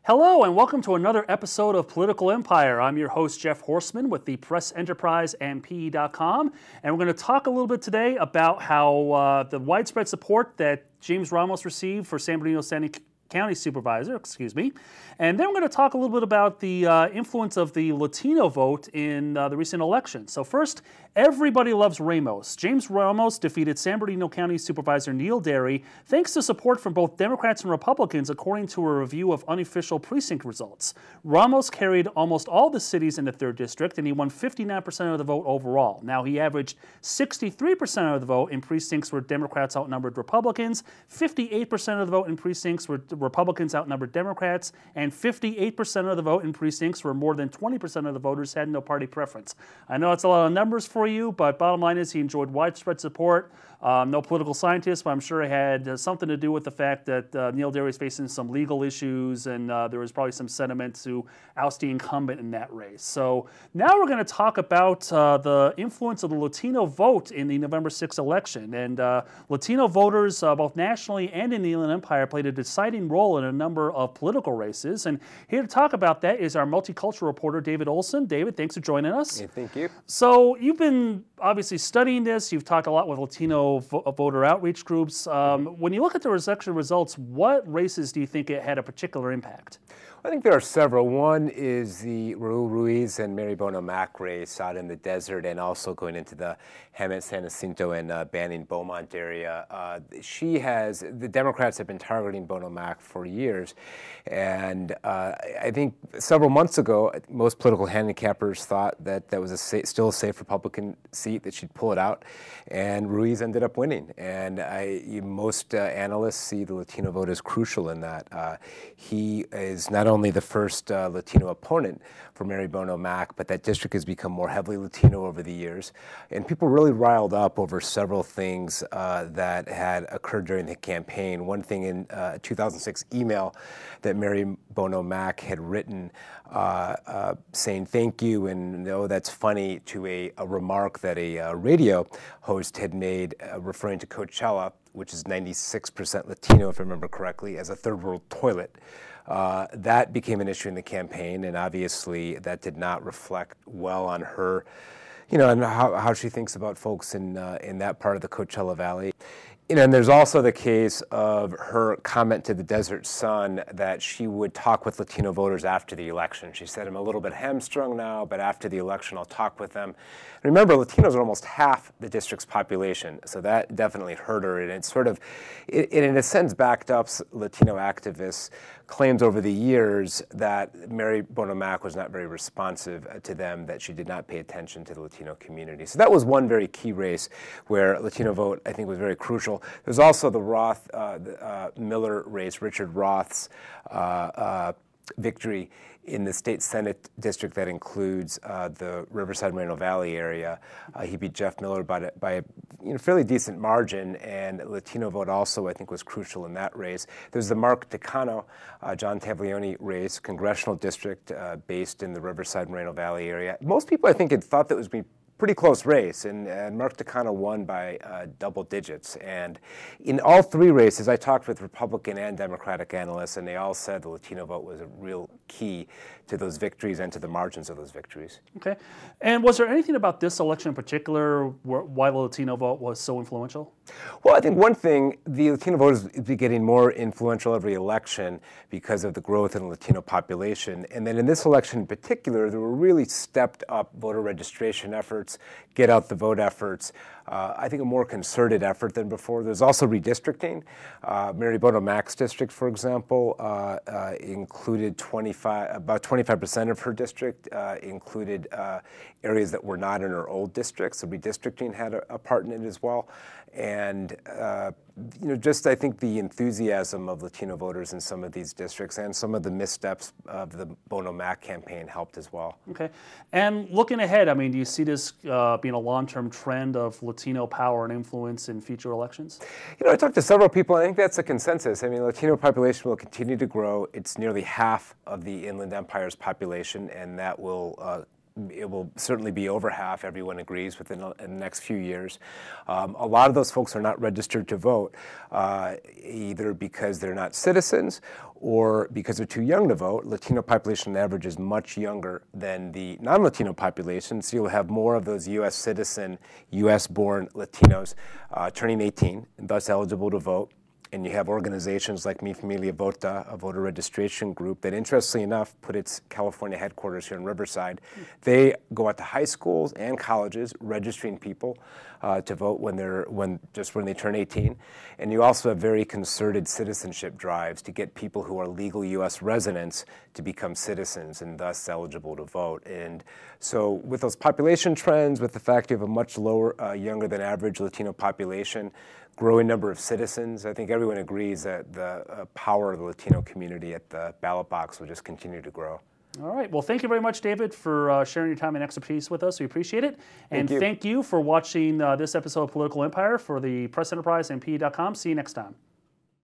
Hello and welcome to another episode of Political Empire. I'm your host, Jeff Horseman with the Press Enterprise and PE.com, and we're going to talk a little bit today about how the widespread support that James Ramos received for San Bernardino County Supervisor, and then we're going to talk a little bit about the influence of the Latino vote in the recent election. So first, everybody loves Ramos. James Ramos defeated San Bernardino County Supervisor Neil Derry thanks to support from both Democrats and Republicans, according to a review of unofficial precinct results. Ramos carried almost all the cities in the 3rd District, and he won 59% of the vote overall. Now, he averaged 63% of the vote in precincts where Democrats outnumbered Republicans, 58% of the vote in precincts where Republicans outnumbered Democrats, and 58% of the vote in precincts where more than 20% of the voters had no party preference. I know it's a lot of numbers for you, but bottom line is he enjoyed widespread support. No political scientist, but I'm sure it had something to do with the fact that Neil Derry is facing some legal issues, and there was probably some sentiment to oust the incumbent in that race. So now we're going to talk about the influence of the Latino vote in the November 6th election. And Latino voters, both nationally and in the Inland Empire, played a deciding role in a number of political races. And here to talk about that is our multicultural reporter, David Olson. David, thanks for joining us. Hey, thank you. So you've been obviously studying this. You've talked a lot with Latino voter outreach groups. When you look at the election results, what races do you think it had a particular impact? I think there are several. One is the Raul Ruiz and Mary Bono Mac race out in the desert, and also going into the Hemet, San Jacinto, and Banning Beaumont area. The Democrats have been targeting Bono Mac for years, and I think several months ago, most political handicappers thought that that was still a safe Republican seat, that she'd pull it out, and Ruiz ended up winning. And most analysts see the Latino vote as crucial in that. He is not only the first Latino opponent for Mary Bono Mac, but that district has become more heavily Latino over the years. And people really riled up over several things that had occurred during the campaign. One thing in a 2006 email that Mary Bono Mac had written saying thank you and no, that's funny, to a remark that a radio host had made referring to Coachella, which is 96% Latino, if I remember correctly, as a third world toilet. That became an issue in the campaign, and obviously that did not reflect well on her, and how she thinks about folks in that part of the Coachella Valley. And there's also the case of her comment to the Desert Sun that she would talk with Latino voters after the election. She said, I'm a little bit hamstrung now, but after the election, I'll talk with them. And remember, Latinos are almost half the district's population, so that definitely hurt her. And it in a sense, backed up Latino activists' claims over the years that Mary Bono Mac was not very responsive to them, that she did not pay attention to the Latino community. So that was one very key race where Latino vote, I think, was very crucial. There's also the Miller race, Richard Roth's victory in the state Senate district that includes the Riverside Moreno Valley area. He beat Jeff Miller by a fairly decent margin, and Latino vote also, I think, was crucial in that race. There's the Mark Takano, John Taglione race, congressional district based in the Riverside Moreno Valley area. Most people, I think, had thought that was going to be pretty close race, and Mark Takano won by double digits. And in all three races, I talked with Republican and Democratic analysts, and they all said the Latino vote was a real key to those victories and to the margins of those victories. Okay. And was there anything about this election in particular why the Latino vote was so influential? Well, I think one thing, the Latino vote is getting more influential every election because of the growth in the Latino population. And then in this election in particular, there were really stepped up voter registration efforts, get out the vote efforts. I think a more concerted effort than before. There's also redistricting. Mary Bono Mac's district, for example, included about 25% of her district included areas that were not in her old district. So redistricting had a part in it as well. And just I think the enthusiasm of Latino voters in some of these districts and some of the missteps of the Bono Mac campaign helped as well. Okay. And looking ahead, I mean, do you see this being a long-term trend of Latino power and influence in future elections? I talked to several people, and I think that's a consensus. I mean, the Latino population will continue to grow. It's nearly half of the Inland Empire's population, and that will it will certainly be over half, everyone agrees, within the next few years. A lot of those folks are not registered to vote, either because they're not citizens or because they're too young to vote. Latino population on average is much younger than the non-Latino population, so you'll have more of those U.S. citizen, U.S.-born Latinos turning 18 and thus eligible to vote. And you have organizations like Mi Familia Vota, a voter registration group that, interestingly enough, put its California headquarters here in Riverside. They go out to high schools and colleges registering people to vote when they turn 18. And you also have very concerted citizenship drives to get people who are legal U.S. residents to become citizens and thus eligible to vote. And so with those population trends, with the fact you have a much lower, younger than average Latino population, growing number of citizens, I think everyone agrees that the power of the Latino community at the ballot box will just continue to grow. All right. Well, thank you very much, David, for sharing your time and expertise with us. We appreciate it. And thank you for watching this episode of Political Empire for the Press Enterprise and PE.com. See you next time.